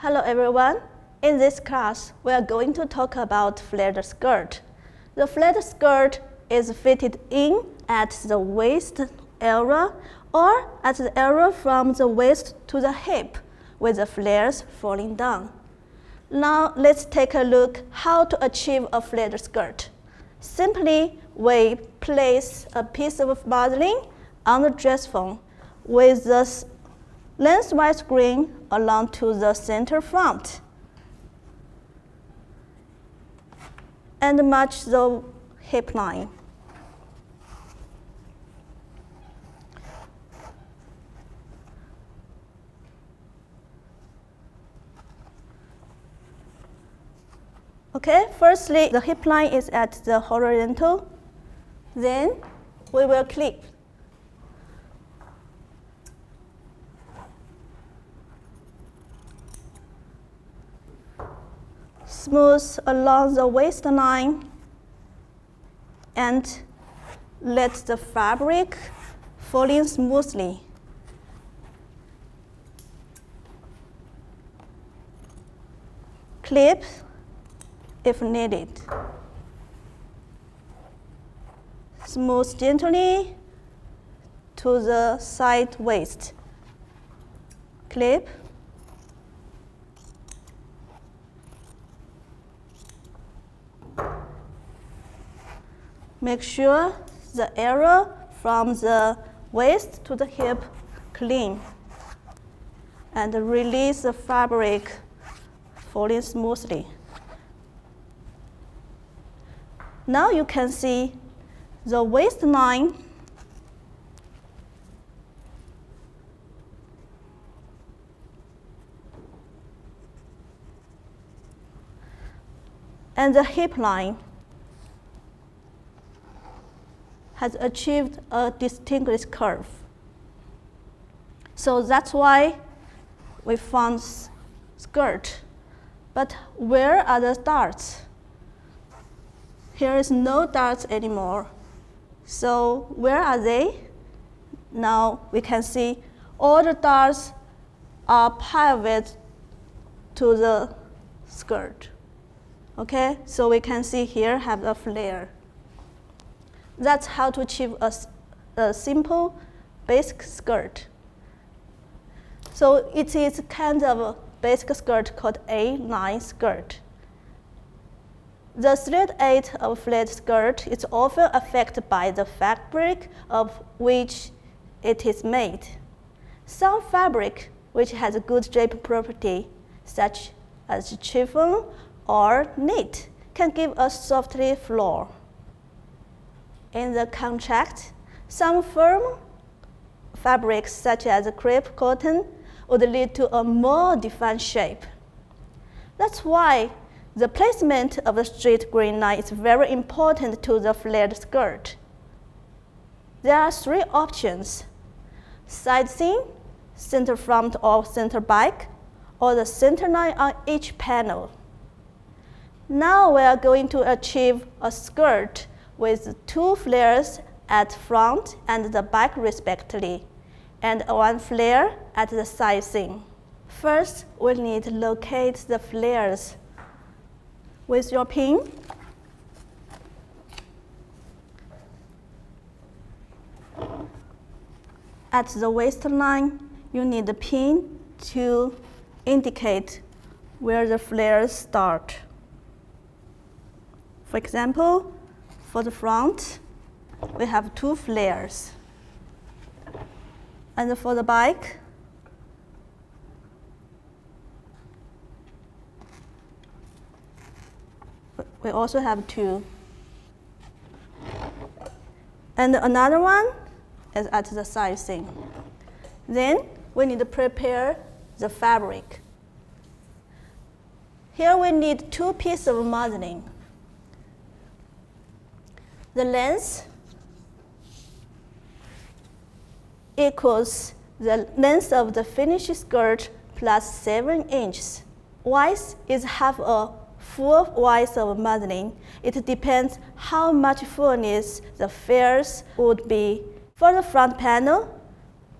Hello everyone. In this class, we are going to talk about flared skirt. The flared skirt is fitted in at the waist area or at the area from the waist to the hip with the flares falling down. Now let's take a look how to achieve a flared skirt. Simply, we place a piece of muslin on the dress form with the lengthwise grain along to the center front and match the hip line. Okay, firstly, the hip line is at the horizontal. Then we will clip. Smooth along the waistline and let the fabric fall in smoothly. Clip if needed. Smooth gently to the side waist. Clip. Make sure the area from the waist to the hip clean and release the fabric falling smoothly. Now you can see the waistline and the hip line has achieved a distinguished curve. So that's why we found skirt. But where are the darts? Here is no darts anymore. So where are they? Now we can see all the darts are pivot to the skirt. Okay, so we can see here have a flare. That's how to achieve a simple basic skirt. So it is kind of a basic skirt called A-line skirt. The thread edge of flared skirt is often affected by the fabric of which it is made. Some fabric which has a good drape property, such as chiffon or knit, can give a softly floor. In the contrast, some firm fabrics such as crepe cotton would lead to a more defined shape. That's why the placement of the straight grain line is very important to the flared skirt. There are three options: side seam, center front or center back, or the center line on each panel. Now we are going to achieve a skirt with two flares at front and the back respectively, and one flare at the side seam. First, we need to locate the flares with your pin. At the waistline, you need the pin to indicate where the flares start. For example, for the front, we have two flares. And for the back, we also have two. And another one is at the side seam. Then we need to prepare the fabric. Here we need two pieces of muslin. The length equals the length of the finished skirt plus 7 inches. Width is half a full width of muslin. It depends how much fullness the flares would be. For the front panel,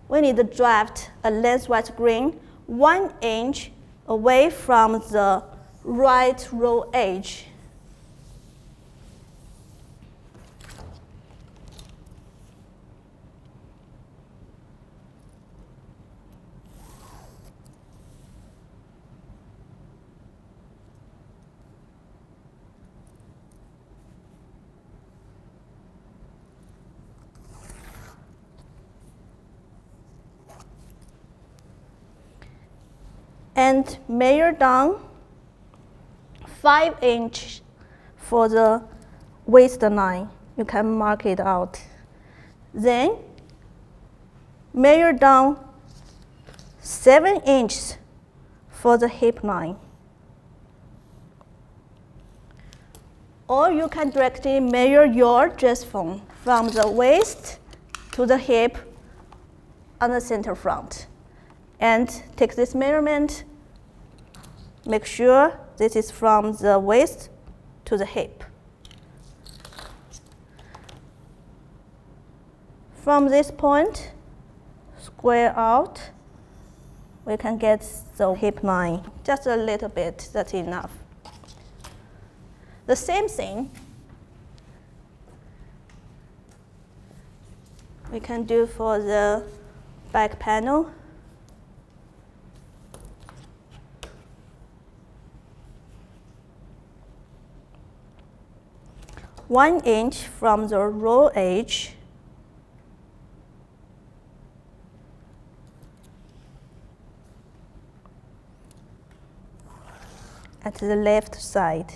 we need to draft a lengthwise grain 1 inch away from the right row edge. And measure down 5 inches for the waistline. You can mark it out. Then measure down 7 inches for the hip line. Or you can directly measure your dress form from the waist to the hip on the center front. And take this measurement. Make sure this is from the waist to the hip. From this point, square out. We can get the hip line just a little bit. That's enough. The same thing we can do for the back panel. One inch from the raw edge. At the left side.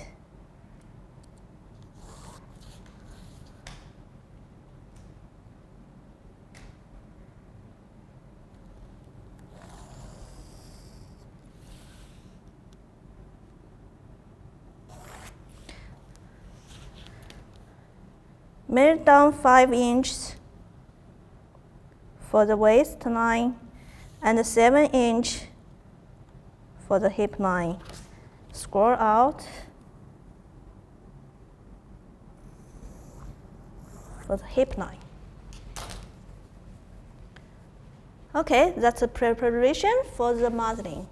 Measure down 5 inches for the waistline and 7 inches for the hip line. Score out for the hip line. Okay, that's a preparation for the muslin.